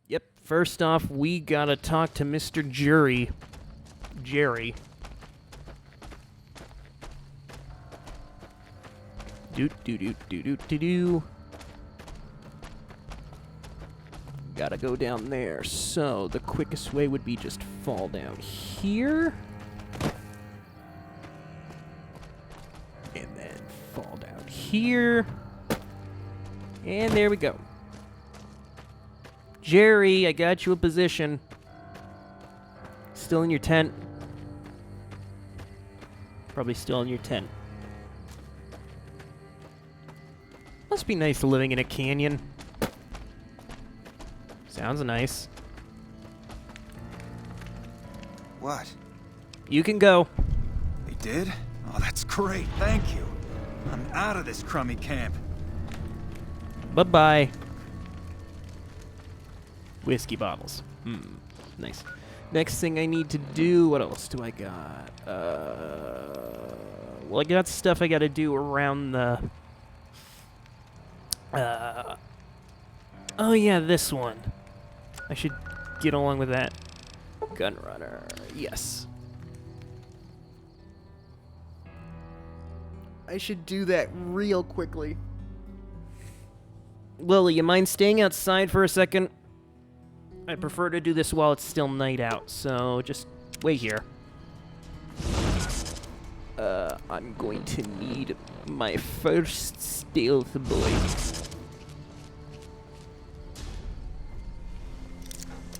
Yep, first off, we gotta talk to Mr. Jerry. Do. Gotta go down there. So, the quickest way would be just fall down here. And then fall down here. And there we go. Jerry, I got you a position. Still in your tent? Probably still in your tent. Must be nice living in a canyon. Sounds nice. What? You can go. They did? Oh, that's great. Thank you. I'm out of this crummy camp. Bye-bye. Whiskey bottles. Nice. Next thing I need to do, what else do I got? Well, I got stuff I gotta do around the... oh yeah, this one. I should get along with that. Gunrunner, yes. I should do that real quickly. Lily, you mind staying outside for a second? I prefer to do this while it's still night out, so just wait here. I'm going to need my first stealth boy.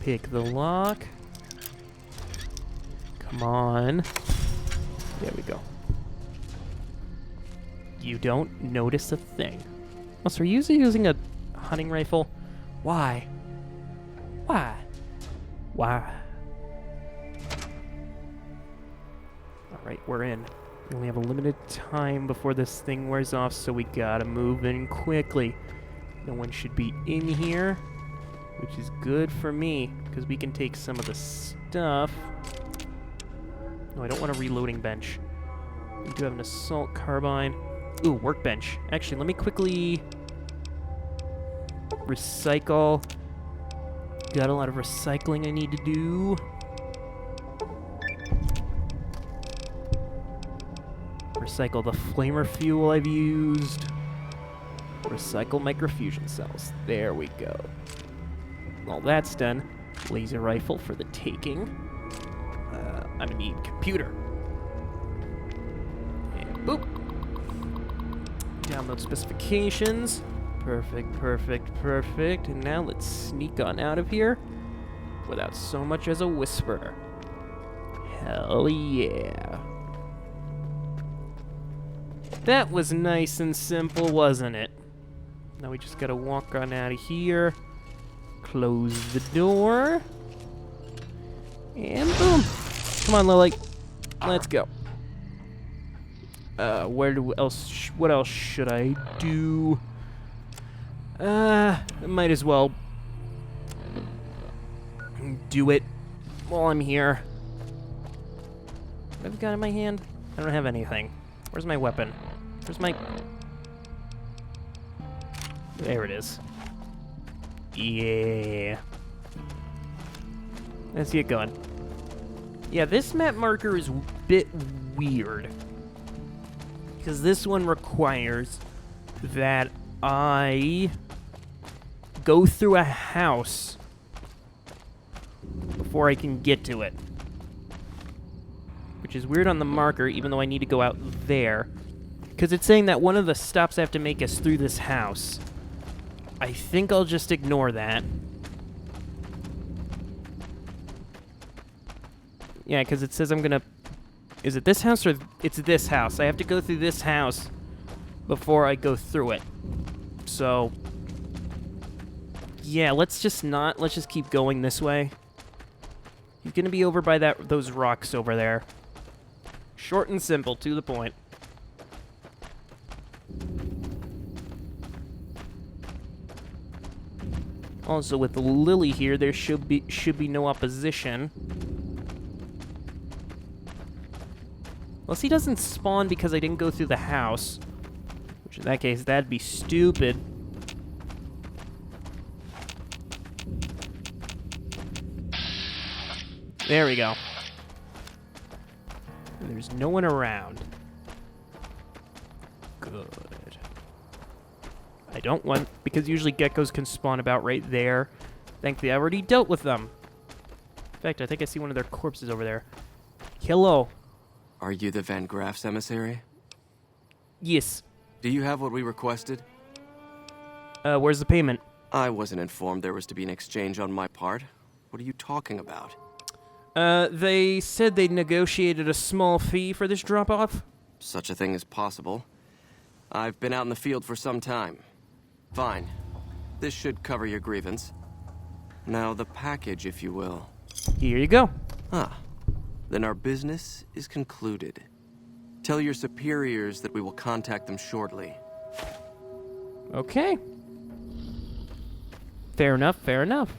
Pick the lock. Come on. There we go. You don't notice a thing. Oh, so are you using a hunting rifle? Why? Why? Alright, we're in. We only have a limited time before this thing wears off, so we gotta move in quickly. No one should be in here, which is good for me, because we can take some of the stuff. No, I don't want a reloading bench. We do have an assault carbine. Ooh, workbench. Actually, let me quickly recycle. Got a lot of recycling I need to do. Recycle the flamer fuel I've used. Recycle microfusion cells. There we go. All that's done. Laser rifle for the taking. I'm gonna need computer. And boop. Download specifications. Perfect. And now let's sneak on out of here without so much as a whisper. Hell yeah. That was nice and simple, wasn't it? Now we just gotta walk on out of here. Close the door. And boom. Come on, Lily. Let's go. What else should I do? Might as well do it while I'm here. What have I got in my hand? I don't have anything. Where's my weapon? Where's my... There it is. Yeah. Let's get going. Yeah, this map marker is a bit weird. Because this one requires that I go through a house before I can get to it. Which is weird on the marker, even though I need to go out there. Because it's saying that one of the stops I have to make is through this house. I think I'll just ignore that. Yeah, because it says I'm gonna... Is it this house or... It's this house. I have to go through this house before I go through it. So... Yeah, let's just not... Let's just keep going this way. He's gonna be over by those rocks over there. Short and simple, to the point. Also, with Lily here, there should be no opposition. Unless he doesn't spawn because I didn't go through the house. Which in that case, that'd be stupid. There we go. There's no one around. Good. I don't want... Because usually geckos can spawn about right there. Thankfully, I already dealt with them. In fact, I think I see one of their corpses over there. Hello. Are you the Van Graff's emissary? Yes. Do you have what we requested? Where's the payment? I wasn't informed there was to be an exchange on my part. What are you talking about? They said they negotiated a small fee for this drop-off. Such a thing is possible. I've been out in the field for some time. Fine. This should cover your grievance. Now the package, if you will. Here you go. Ah. Then our business is concluded. Tell your superiors that we will contact them shortly. Okay. Fair enough, fair enough.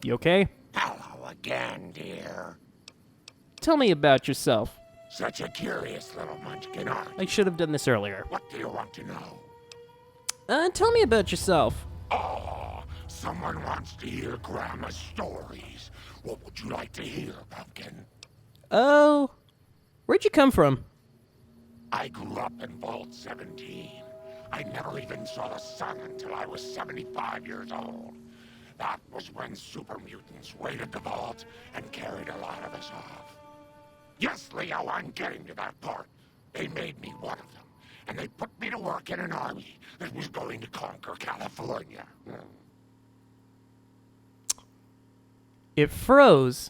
You okay? Hello again, dear. Tell me about yourself. Such a curious little munchkin, aren't you? I should have done this earlier. What do you want to know? Tell me about yourself. Oh, someone wants to hear Grandma's stories. What would you like to hear, Pumpkin? Oh, where'd you come from? I grew up in Vault 17. I never even saw the sun until I was 75 years old. That was when super mutants raided the vault and carried a lot of us off. Yes, Leo, I'm getting to that part. They made me one of them, and they put me to work in an army that was going to conquer California. It froze.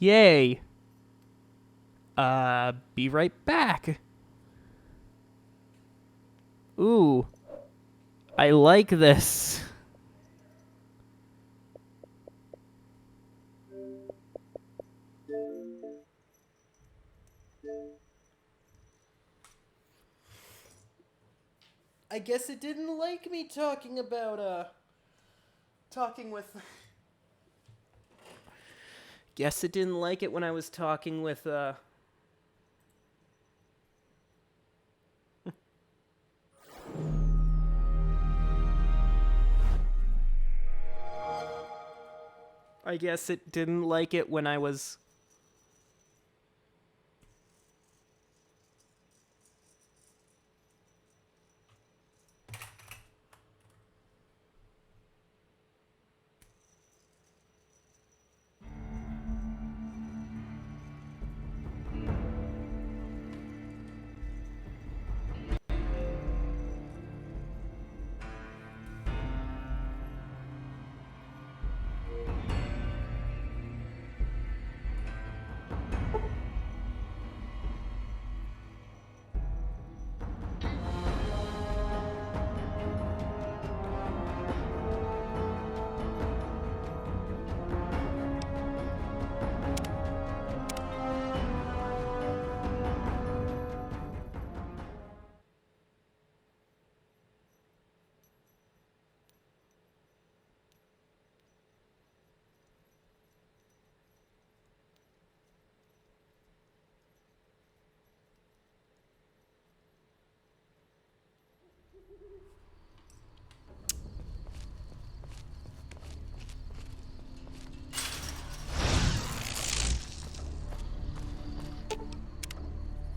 Yay. Be right back. Ooh. I like this. I guess it didn't like me talking about, talking with... Guess it didn't like it when I was talking with, I guess it didn't like it when I was...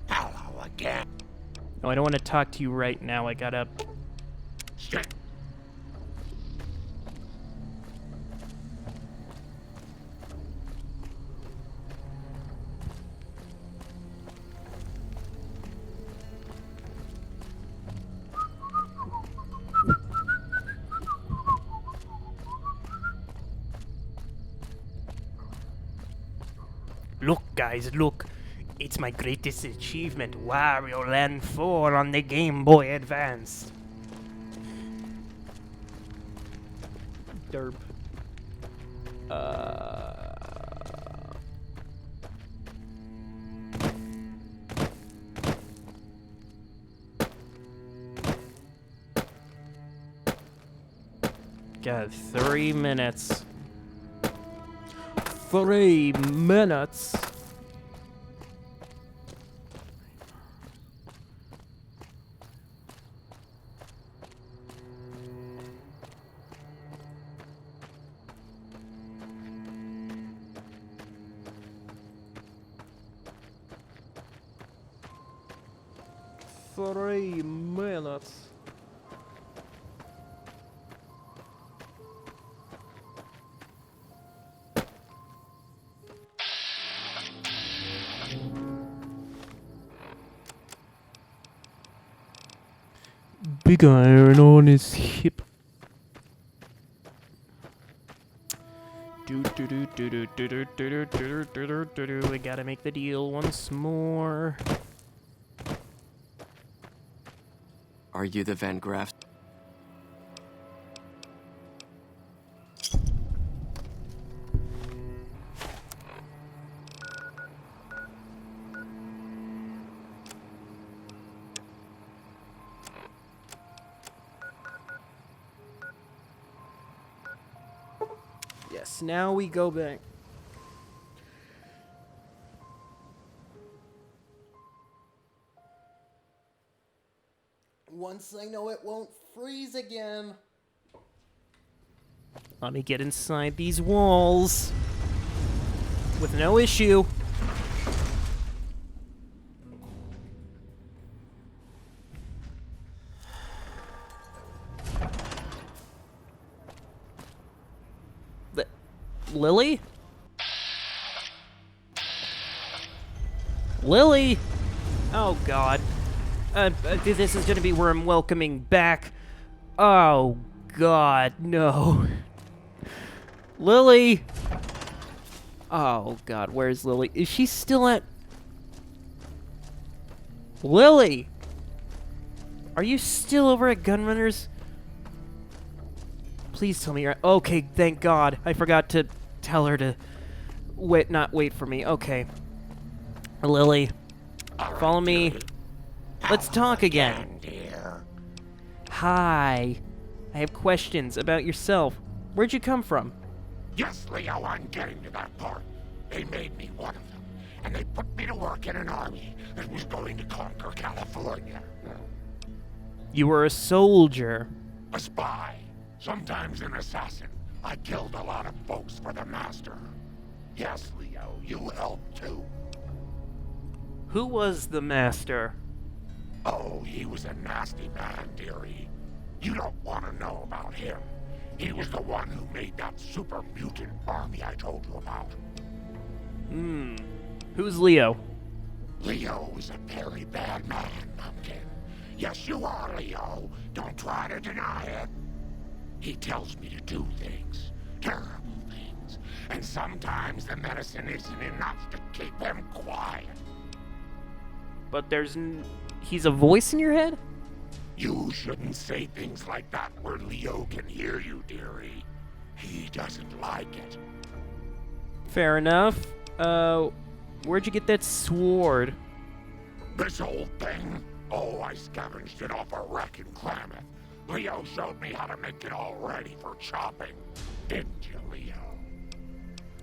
Hello again. No, I don't want to talk to you right now. I gotta... Shit. Look, guys, look. It's my greatest achievement, Wario Land 4 on the Game Boy Advance. Derp. Got 3 minutes. 3 minutes. 3 minutes. Big iron on his hip. We gotta make the deal once more. Are you the Van Graff? Yes, now we go back. Once I know it won't freeze again. Let me get inside these walls. With no issue. Lily? Lily? Oh, God. This is gonna be where I'm welcoming back. Oh, God, no. Lily! Oh, God, where's Lily? Is she still at... Lily! Are you still over at Gunrunners? Please tell me you're... Okay, thank God. I forgot to tell her to... not wait for me. Okay. Lily, follow me. Let's talk again. Hi. I have questions about yourself. Where'd you come from? Yes, Leo, I'm getting to that part. They made me one of them, and they put me to work in an army that was going to conquer California. You were a soldier. A spy. Sometimes an assassin. I killed a lot of folks for the Master. Yes, Leo, you helped too. Who was the Master? Oh, he was a nasty man, dearie. You don't want to know about him. He was the one who made that super mutant army I told you about. Who's Leo? Leo is a very bad man, Pumpkin. Yes, you are, Leo. Don't try to deny it. He tells me to do things, terrible things, and sometimes the medicine isn't enough to keep him quiet. But he's a voice in your head? You shouldn't say things like that where Leo can hear you, dearie. He doesn't like it. Fair enough. Where'd you get that sword? This old thing? Oh, I scavenged it off a wreck in Klamath. Leo showed me how to make it all ready for chopping. Didn't you, Leo?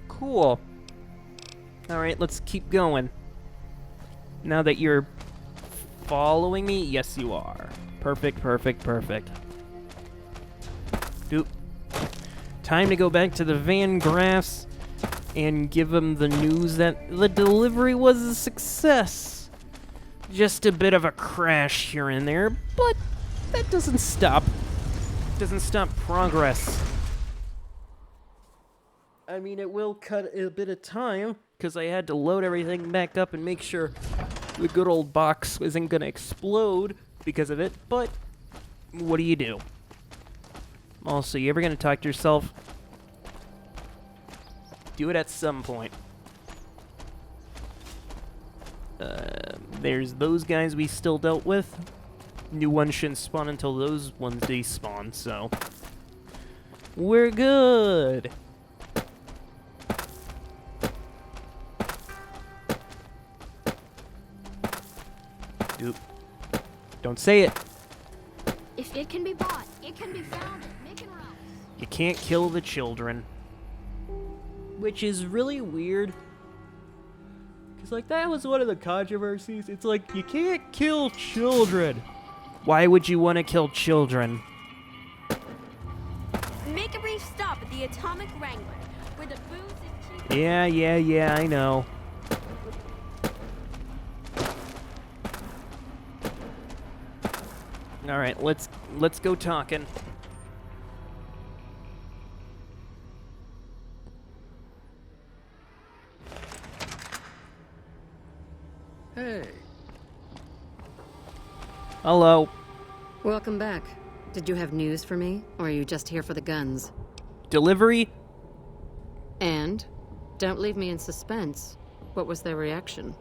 Cool. Alright, let's keep going. Now that you're following me, yes you are. Perfect, perfect, perfect. Doop. Time to go back to the Van Graffs and give them the news that the delivery was a success. Just a bit of a crash here and there, but that doesn't stop progress. I mean, it will cut a bit of time, because I had to load everything back up and make sure the good old box isn't gonna explode because of it, but what do you do? Also, you ever gonna talk to yourself? Do it at some point. There's those guys we still dealt with. New ones shouldn't spawn until those ones despawn, so we're good. Doop. Don't say it. If it can be bought, it can be found. Make it right. You can't kill the children. Which is really weird. Because, like, that was one of the controversies. It's like, you can't kill children. Why would you want to kill children? Make a brief stop at the Atomic Wrangler, where the booze is cheap. Yeah, I know. All right, let's go talking. Hey. Hello. Welcome back. Did you have news for me, or are you just here for the guns? Delivery? And? Don't leave me in suspense. What was their reaction?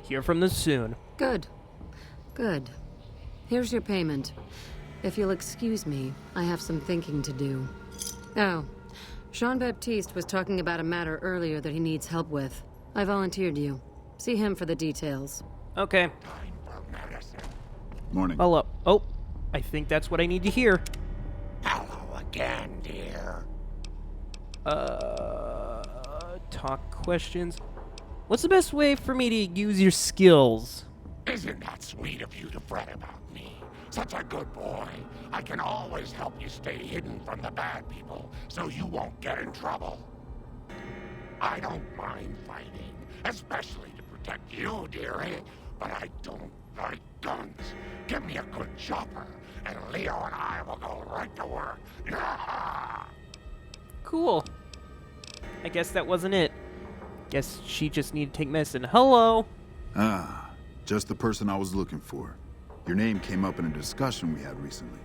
Hear from them soon. Good. Good. Here's your payment. If you'll excuse me, I have some thinking to do. Oh, Jean-Baptiste was talking about a matter earlier that he needs help with. I volunteered you. See him for the details. Okay. Time for medicine. Morning. Hello. Oh, I think that's what I need to hear. Hello again, dear. Talk questions. What's the best way for me to use your skills? Isn't that sweet of you to fret about me? Such a good boy. I can always help you stay hidden from the bad people, so you won't get in trouble. I don't mind fighting, especially to protect you, dearie, but I don't like guns. Give me a good chopper, and Leo and I will go right to work. Cool. I guess that wasn't it. Guess she just needed to take medicine. Hello. Ah, just the person I was looking for. Your name came up in a discussion we had recently.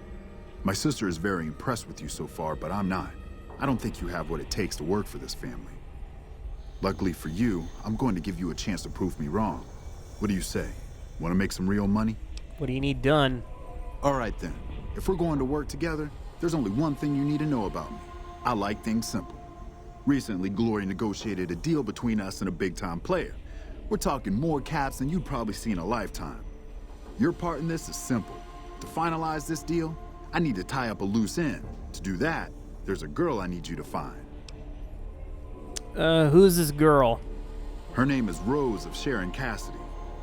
My sister is very impressed with you so far, but I'm not. I don't think you have what it takes to work for this family. Luckily for you, I'm going to give you a chance to prove me wrong. What do you say? Want to make some real money? What do you need done? All right then. If we're going to work together, there's only one thing you need to know about me. I like things simple. Recently, Glory negotiated a deal between us and a big-time player. We're talking more caps than you'd probably see in a lifetime. Your part in this is simple. To finalize this deal, I need to tie up a loose end. To do that, there's a girl I need you to find. Who's this girl? Her name is Rose of Sharon Cassidy.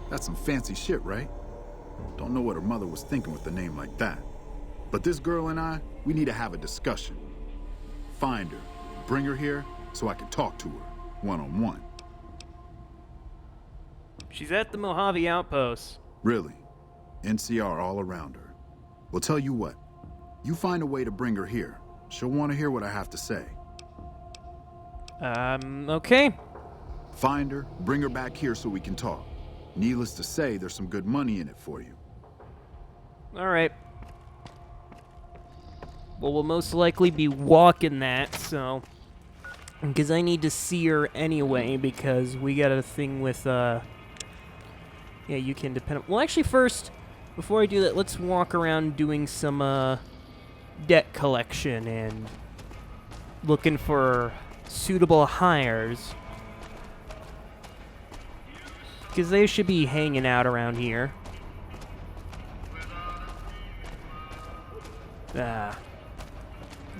That's some fancy shit, right? Don't know what her mother was thinking with a name like that. But this girl and I, we need to have a discussion. Find her, bring her here, so I can talk to her, one-on-one. She's at the Mojave Outpost. Really? NCR all around her. Well, tell you what. You find a way to bring her here. She'll want to hear what I have to say. Okay. Find her, bring her back here so we can talk. Needless to say, there's some good money in it for you. All right. Well, we'll most likely be walking that, so... Because I need to see her anyway, because we got a thing with, Yeah, you can depend on... Well, actually, first, before I do that, let's walk around doing some, debt collection and looking for suitable hires. Because they should be hanging out around here.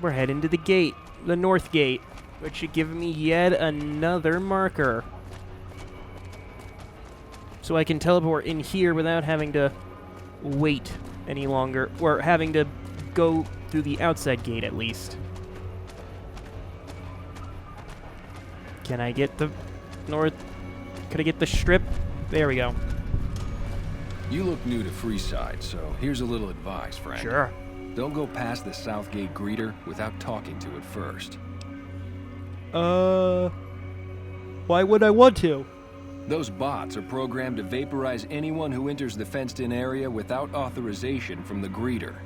We're heading to the gate, the north gate, which should give me yet another marker. So I can teleport in here without having to wait any longer, or having to go through the outside gate at least. Can I get the north? Could I get the strip? There we go. You look new to Freeside, so here's a little advice, Frank. Sure. Don't go past the Southgate greeter without talking to it first. Why would I want to? Those bots are programmed to vaporize anyone who enters the fenced-in area without authorization from the greeter.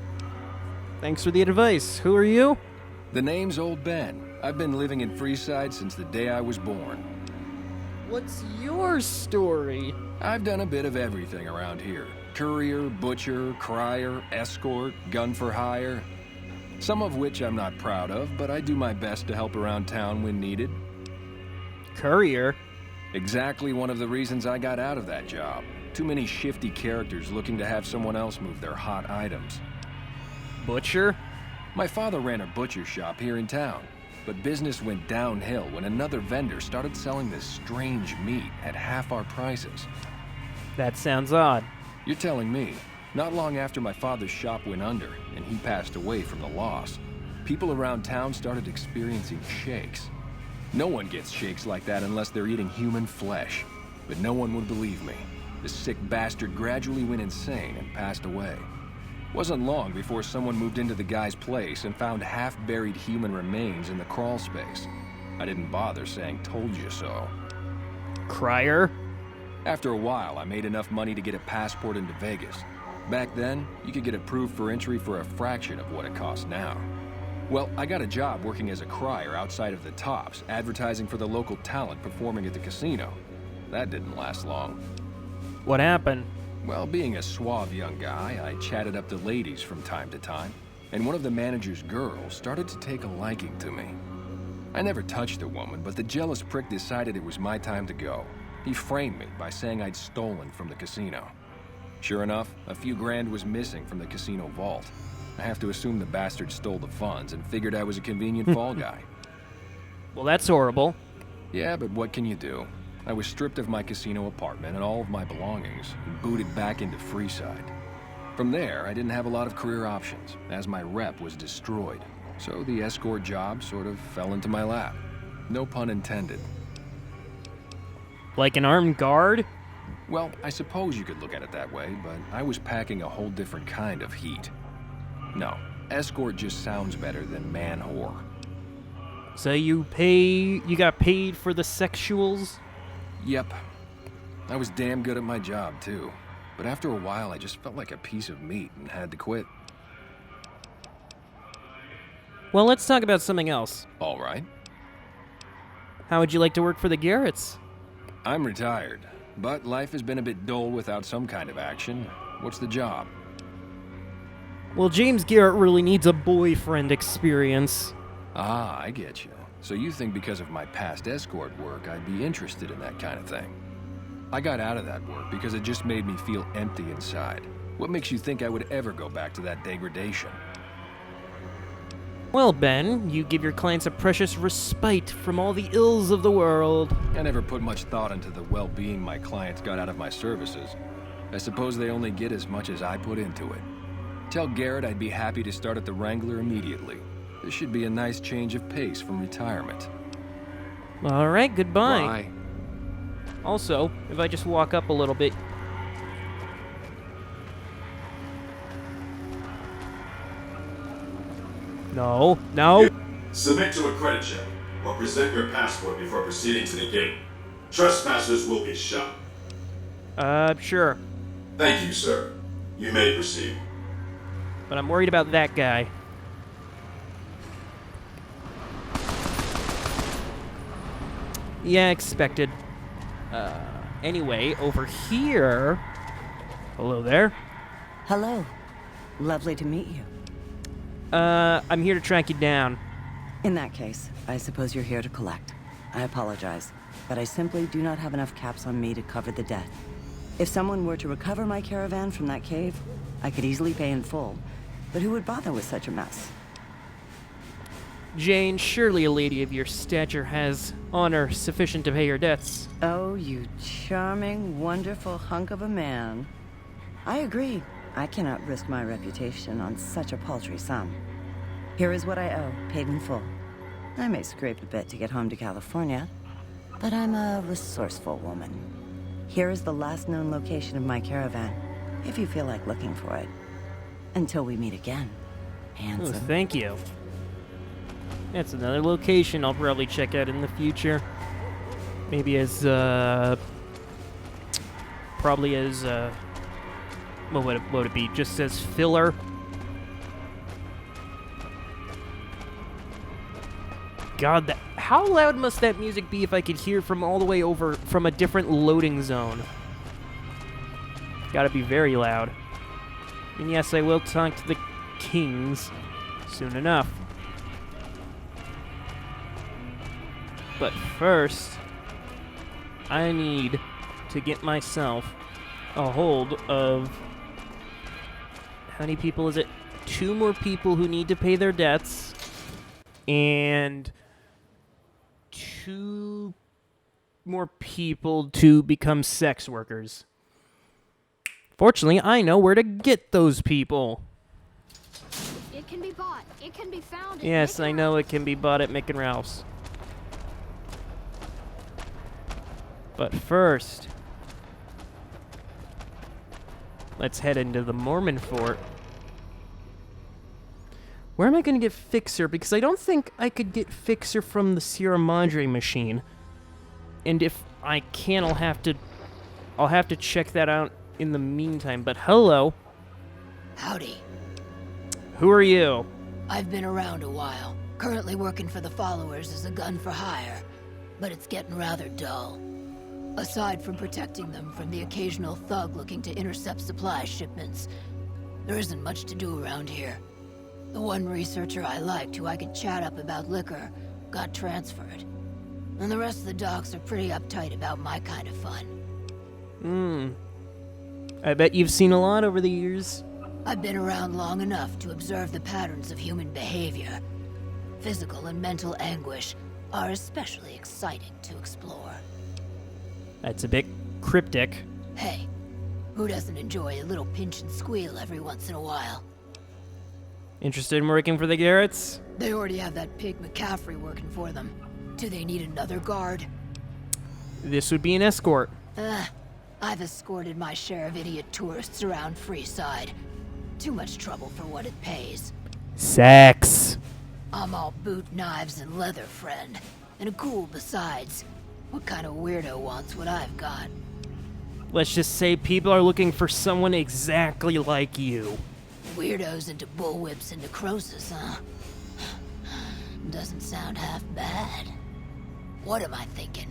Thanks for the advice. Who are you? The name's Old Ben. I've been living in Freeside since the day I was born. What's your story? I've done a bit of everything around here. Courier, butcher, crier, escort, gun for hire. Some of which I'm not proud of, but I do my best to help around town when needed. Courier? Exactly one of the reasons I got out of that job. Too many shifty characters looking to have someone else move their hot items. Butcher? My father ran a butcher shop here in town, but business went downhill when another vendor started selling this strange meat at half our prices. That sounds odd. You're telling me. Not long after my father's shop went under, and he passed away from the loss, people around town started experiencing shakes. No one gets shakes like that unless they're eating human flesh. But no one would believe me. The sick bastard gradually went insane and passed away. Wasn't long before someone moved into the guy's place and found half-buried human remains in the crawl space. I didn't bother saying "told you so." Crier? After a while, I made enough money to get a passport into Vegas. Back then, you could get approved for entry for a fraction of what it costs now. Well, I got a job working as a crier outside of the Tops, advertising for the local talent performing at the casino. That didn't last long. What happened? Well, being a suave young guy, I chatted up the ladies from time to time, and one of the manager's girls started to take a liking to me. I never touched a woman, but the jealous prick decided it was my time to go. He framed me by saying I'd stolen from the casino. Sure enough, a few grand was missing from the casino vault. I have to assume the bastard stole the funds and figured I was a convenient fall guy. Well, that's horrible. Yeah, but what can you do? I was stripped of my casino apartment and all of my belongings and booted back into Freeside. From there, I didn't have a lot of career options, as my rep was destroyed. So the escort job sort of fell into my lap. No pun intended. Like an armed guard? Well, I suppose you could look at it that way, but I was packing a whole different kind of heat. No, escort just sounds better than man whore. So you got paid for the sexuals? Yep. I was damn good at my job, too. But after a while, I just felt like a piece of meat and had to quit. Well, let's talk about something else. All right. How would you like to work for the Garretts? I'm retired, but life has been a bit dull without some kind of action. What's the job? Well, James Garrett really needs a boyfriend experience. Ah, I get you. So you think because of my past escort work, I'd be interested in that kind of thing. I got out of that work because it just made me feel empty inside. What makes you think I would ever go back to that degradation? Well, Ben, you give your clients a precious respite from all the ills of the world. I never put much thought into the well-being my clients got out of my services. I suppose they only get as much as I put into it. Tell Garrett I'd be happy to start at the Wrangler immediately. This should be a nice change of pace from retirement. All right, goodbye. Bye. Also, if I just walk up a little bit... No. Submit to a credit check, or present your passport before proceeding to the gate. Trespassers will be shot. Sure. Thank you, sir. You may proceed. But I'm worried about that guy. Yeah, expected. Anyway, over here... Hello there. Hello. Lovely to meet you. I'm here to track you down. In that case, I suppose you're here to collect. I apologize, but I simply do not have enough caps on me to cover the debt. If someone were to recover my caravan from that cave, I could easily pay in full. But who would bother with such a mess? Jane, surely a lady of your stature has honor sufficient to pay her debts. Oh, you charming, wonderful hunk of a man. I agree. I cannot risk my reputation on such a paltry sum. Here is what I owe, paid in full. I may scrape a bit to get home to California, but I'm a resourceful woman. Here is the last known location of my caravan, if you feel like looking for it. Until we meet again, handsome. Oh, thank you. That's another location I'll probably check out in the future. Maybe as, probably as, what would it be? Just as filler? God, how loud must that music be if I could hear from all the way over from a different loading zone? Gotta be very loud. And yes, I will talk to the kings soon enough. But first, I need to get myself a hold of... How many people is it? 2 more people who need to pay their debts. And 2 more people to become sex workers. Fortunately, I know where to get those people. It can be bought. It can be found. Yes, I know it can be bought at Mick and Ralph's. But first, let's head into the Mormon fort Where am I going to get Fixer? Because I don't think I could get Fixer from the Sierra Madre machine. And if I can, I'll have to check that out in the meantime. But hello. Howdy. Who are you? I've been around a while. Currently working for the followers as a gun for hire. But it's getting rather dull. Aside from protecting them from the occasional thug looking to intercept supply shipments, there isn't much to do around here. The one researcher I liked who I could chat up about liquor got transferred. And the rest of the docs are pretty uptight about my kind of fun. I bet you've seen a lot over the years. I've been around long enough to observe the patterns of human behavior. Physical and mental anguish are especially exciting to explore. That's a bit cryptic. Hey, who doesn't enjoy a little pinch and squeal every once in a while? Interested in working for the Garretts? They already have that pig McCaffrey working for them. Do they need another guard? This would be an escort. I've escorted my share of idiot tourists around Freeside. Too much trouble for what it pays. Sex. I'm all boot, knives, and leather, friend. And a cool besides. What kind of weirdo wants what I've got? Let's just say people are looking for someone exactly like you. Weirdos into bullwhips and necrosis, huh? Doesn't sound half bad. What am I thinking?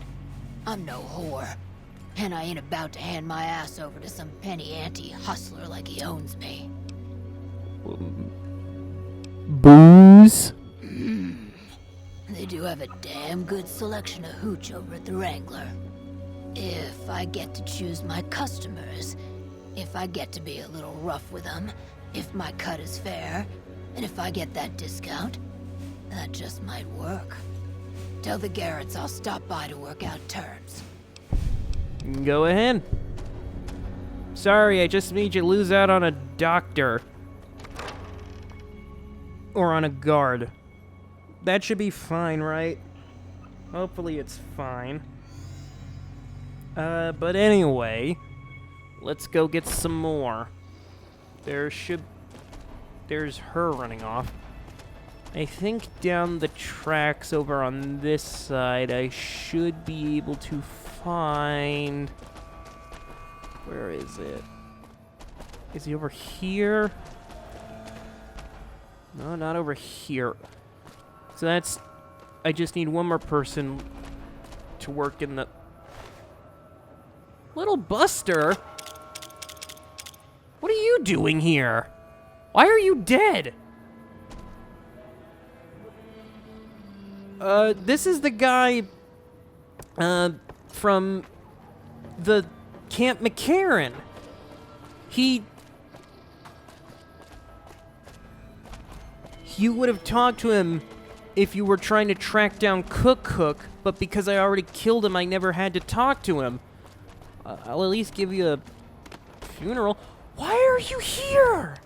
I'm no whore. And I ain't about to hand my ass over to some penny ante hustler like he owns me. Booze? They do have a damn good selection of hooch over at the Wrangler. If I get to choose my customers, if I get to be a little rough with them, if my cut is fair, and if I get that discount, that just might work. Tell the Garretts I'll stop by to work out terms. Go ahead. Sorry, I just made you lose out on a doctor. Or on a guard. That should be fine, right? Hopefully it's fine. But anyway, let's go get some more. There's her running off. I think down the tracks over on this side, I should be able to find... Where is it? Is he over here? No, not over here. So that's... I just need one more person to work in the... Little Buster? What are you doing here? Why are you dead? This is the guy, from the Camp McCarran. You would have talked to him if you were trying to track down Cook, but because I already killed him, I never had to talk to him. I'll at least give you a funeral. Why are you here?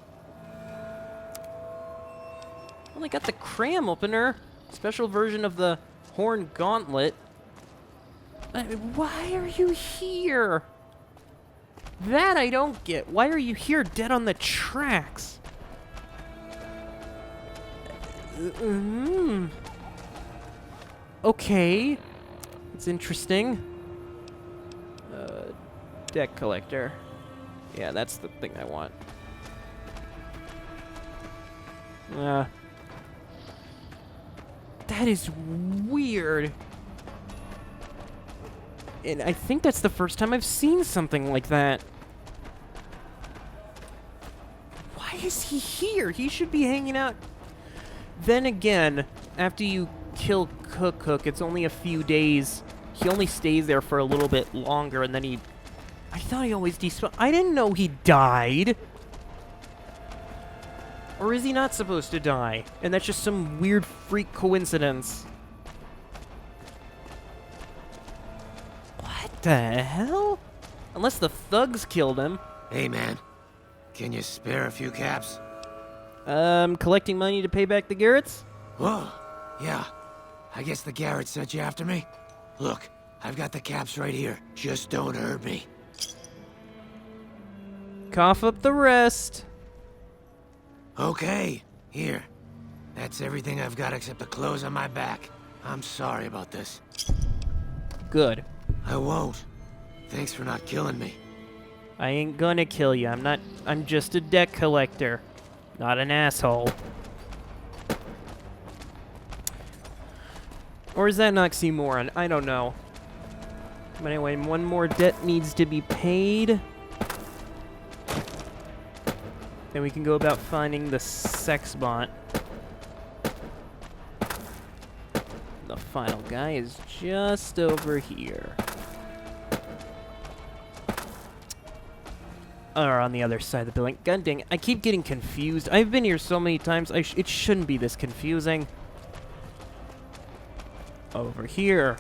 Well, I got the cram opener. Special version of the Horn Gauntlet. Why are you here? That I don't get. Why are you here dead on the tracks? Okay. It's interesting. Deck collector. Yeah, that's the thing I want. That is weird. And I think that's the first time I've seen something like that. Why is he here? He should be hanging out. Then again, after you kill Cook, it's only a few days. He only stays there for a little bit longer, and then he... I thought he always despawned. I didn't know he died. Or is he not supposed to die? And that's just some weird freak coincidence. What the hell? Unless the thugs killed him. Hey, man. Can you spare a few caps? Collecting money to pay back the Garretts? Whoa, yeah. I guess the Garretts sent you after me? Look, I've got the caps right here. Just don't hurt me. Cough up the rest. Okay, here. That's everything I've got except the clothes on my back. I'm sorry about this. Good. I won't. Thanks for not killing me. I ain't gonna kill you. I'm just a debt collector. Not an asshole. Or is that an oxymoron? I don't know. But anyway, one more debt needs to be paid. Then we can go about finding the sex bot. The final guy is just over here. Or on the other side of the building. God dang, I keep getting confused. I've been here so many times, it shouldn't be this confusing. Over here.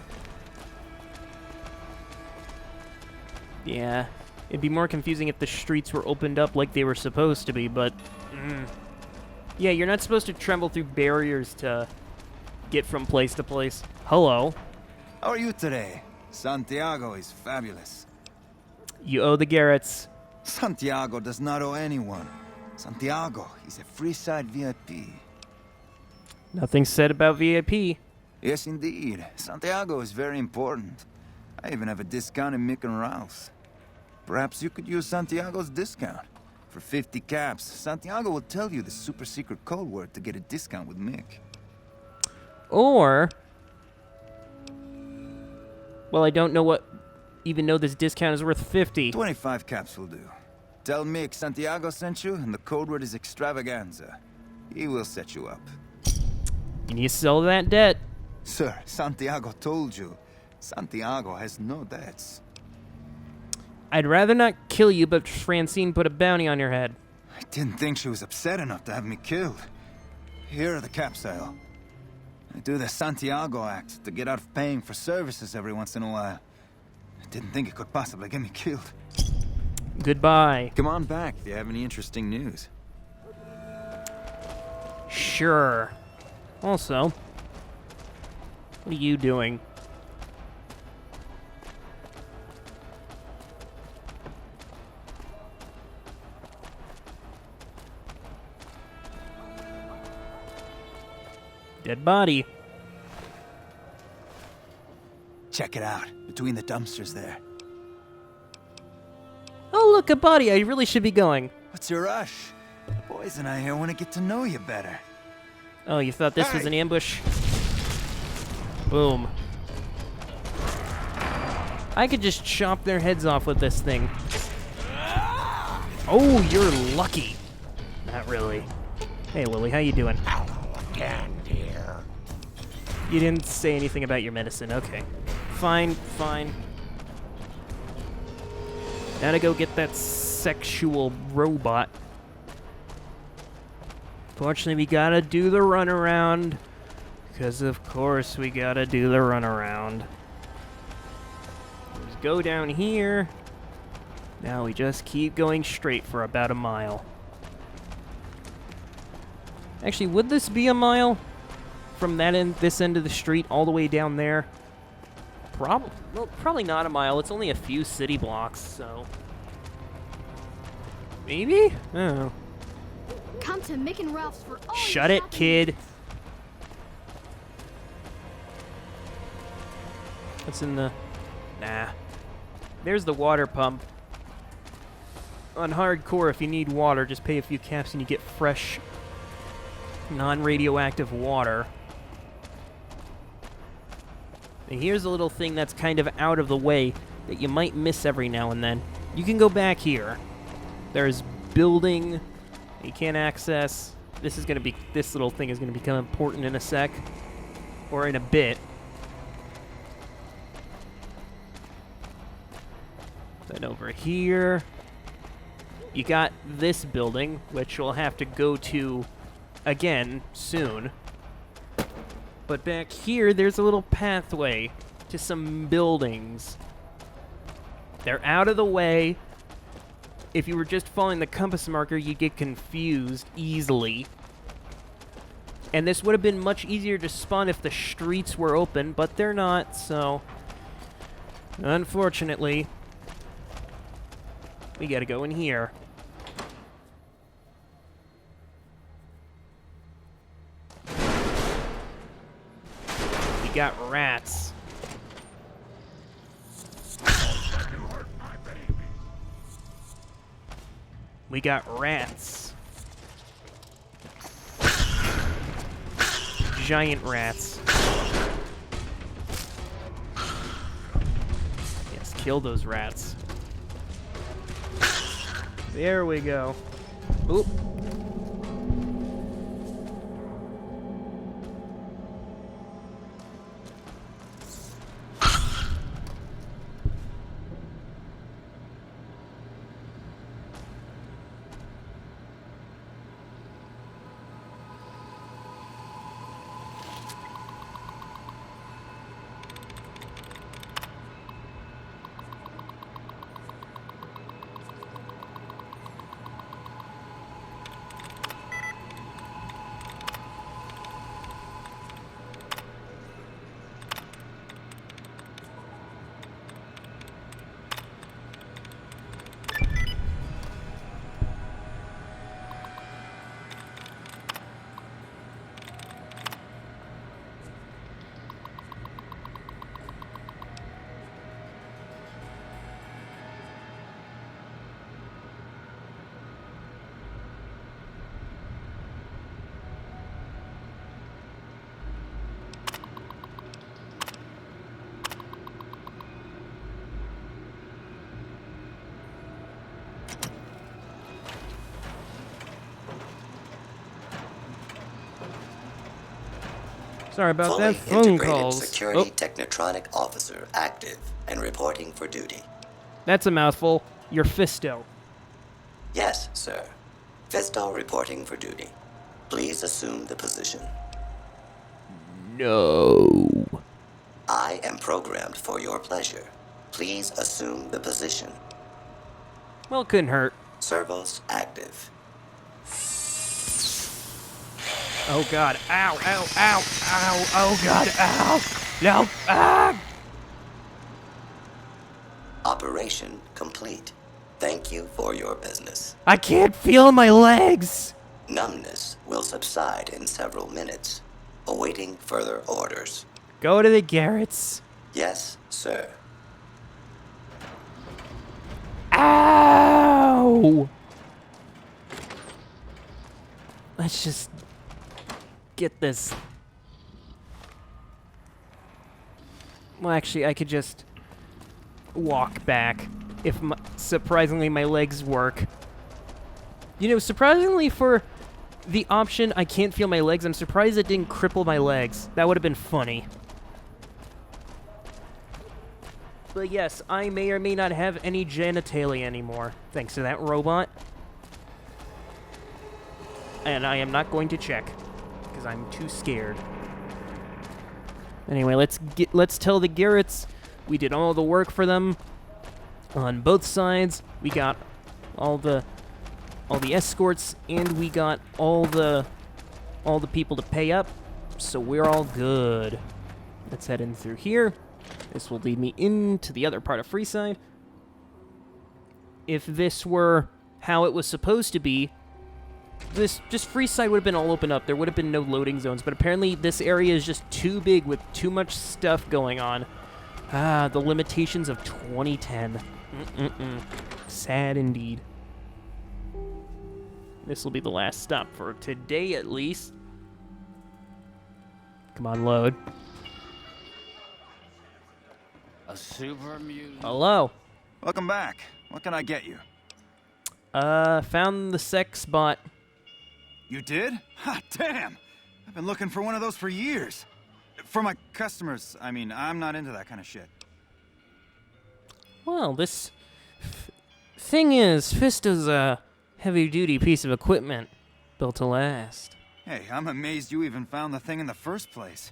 Yeah, it'd be more confusing if the streets were opened up like they were supposed to be, but... Yeah, you're not supposed to tremble through barriers to get from place to place. Hello. How are you today? Santiago is fabulous. You owe the Garretts. Santiago does not owe anyone. Santiago is a free-side VIP. Nothing said about VIP. Yes, indeed. Santiago is very important. I even have a discount in Mick and Ralph's. Perhaps you could use Santiago's discount. For 50 caps, Santiago will tell you the super secret code word to get a discount with Mick. Or... Well, I don't know even know this discount is worth 50. 25 caps will do. Tell Mick Santiago sent you, and the code word is extravaganza. He will set you up. You need to sell that debt. Sir, Santiago told you. Santiago has no debts. I'd rather not kill you, but Francine put a bounty on your head. I didn't think she was upset enough to have me killed. Here are the caps, Al. I do the Santiago act to get out of paying for services every once in a while. I didn't think it could possibly get me killed. Goodbye. Come on back if you have any interesting news. Sure. Also, what are you doing? Dead body. Check it out, between the dumpsters there. Oh, look, a body. I really should be going. What's your rush? The boys and I here want to get to know you better. Oh, you thought this was an ambush? Boom. I could just chop their heads off with this thing. Oh, you're lucky. Not really. Hey, Lily, how you doing? Again, dear. You didn't say anything about your medicine. Okay. Fine, fine. Now to go get that sexual robot. Fortunately, we gotta do the runaround. Because, of course, we gotta do the runaround. Let's go down here. Now we just keep going straight for about a mile. Actually, would this be a mile? From that end, this end of the street all the way down there? Probably not a mile. It's only a few city blocks, so... Maybe? I don't know. Come to Mick and Ralph's for all Shut it, kid. What's in the... Nah. There's the water pump. On hardcore, if you need water, just pay a few caps and you get fresh, non-radioactive water. And here's a little thing that's kind of out of the way that you might miss every now and then. You can go back here. There's building you can't access. This little thing is gonna become important in a sec. Or in a bit. Then over here, you got this building, which we'll have to go to again soon. But back here, there's a little pathway to some buildings. They're out of the way. If you were just following the compass marker, you'd get confused easily. And this would have been much easier to spawn if the streets were open, but they're not, so... Unfortunately, we gotta go in here. got rats. We got rats. Giant rats. Yes, kill those rats. There we go. Oop. Sorry about that. Phone calls. Security Technotronic Officer active and reporting for duty. That's a mouthful. You're Fisto. Yes, sir. Fisto reporting for duty. Please assume the position. No. I am programmed for your pleasure. Please assume the position. Well, it couldn't hurt. Servos active. Oh god, ow, ow, ow, ow, oh god, ow, no, ah! Operation complete. Thank you for your business. I can't feel my legs! Numbness will subside in several minutes. Awaiting further orders. Go to the Garretts. Yes, sir. Ow! Let's just get this. Well, actually, I could just walk back if surprisingly my legs work. You know, surprisingly for the option I can't feel my legs, I'm surprised it didn't cripple my legs. That would have been funny. But yes, I may or may not have any genitalia anymore, thanks to that robot. And I am not going to check, because I'm too scared. Anyway, let's tell the Garretts we did all the work for them on both sides. We got all the escorts, and we got all the people to pay up, so we're all good. Let's head in through here. This will lead me into the other part of Freeside. If this were how it was supposed to be, this just Freeside would have been all open up. There would have been no loading zones, but apparently this area is just too big with too much stuff going on. Ah, the limitations of 2010. Sad indeed. This will be the last stop for today, at least. Come on, load. A super mutant. Hello. Welcome back. What can I get you? Found the sex bot. You did? Ha, damn! I've been looking for one of those for years. For my customers, I mean, I'm not into that kind of shit. Well, this thing is, Fisto's a heavy-duty piece of equipment built to last. Hey, I'm amazed you even found the thing in the first place.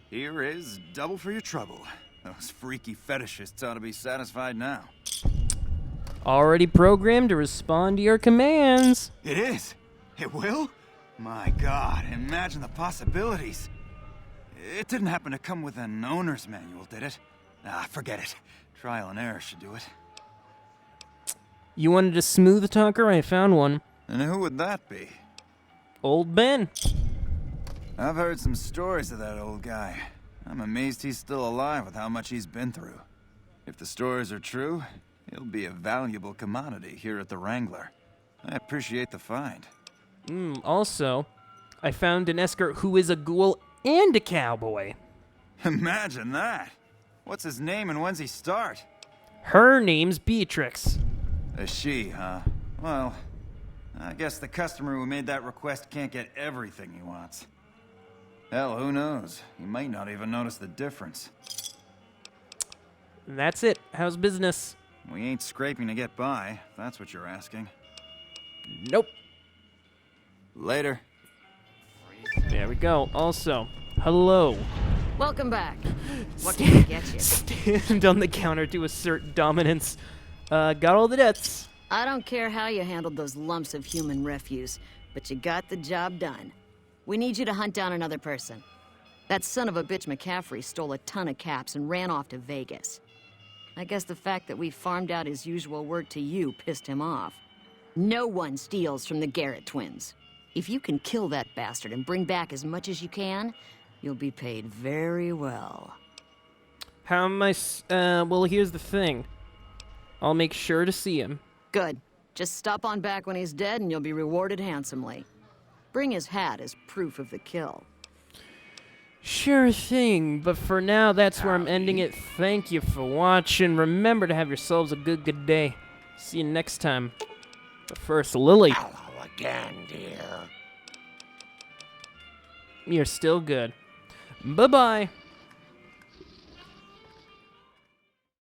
Here is double for your trouble. Those freaky fetishists ought to be satisfied now. Already programmed to respond to your commands. It is? It will? My God, imagine the possibilities. It didn't happen to come with an owner's manual, did it? Ah, forget it. Trial and error should do it. You wanted a smooth talker? I found one. And who would that be? Old Ben. I've heard some stories of that old guy. I'm amazed he's still alive with how much he's been through. If the stories are true, he'll be a valuable commodity here at the Wrangler. I appreciate the find. Also, I found an escort who is a ghoul and a cowboy. Imagine that! What's his name and when's he start? Her name's Beatrix. A she, huh? Well, I guess the customer who made that request can't get everything he wants. Hell, who knows? He might not even notice the difference. That's it. How's business? We ain't scraping to get by, if that's what you're asking. Nope. Later. There we go. Also, hello. Welcome back. What can I get you? Stand on the counter to assert dominance. Got all the debts. I don't care how you handled those lumps of human refuse, but you got the job done. We need you to hunt down another person. That son of a bitch McCaffrey stole a ton of caps and ran off to Vegas. I guess the fact that we farmed out his usual work to you pissed him off. No one steals from the Garrett twins. If you can kill that bastard and bring back as much as you can, you'll be paid very well. How am I... well, here's the thing. I'll make sure to see him. Good. Just stop on back when he's dead and you'll be rewarded handsomely. Bring his hat as proof of the kill. Sure thing, but for now, that's where I'm ending it. Thank you for watching. Remember to have yourselves a good day. See you next time. But first, Lily. Hello again, dear. You're still good. Bye-bye.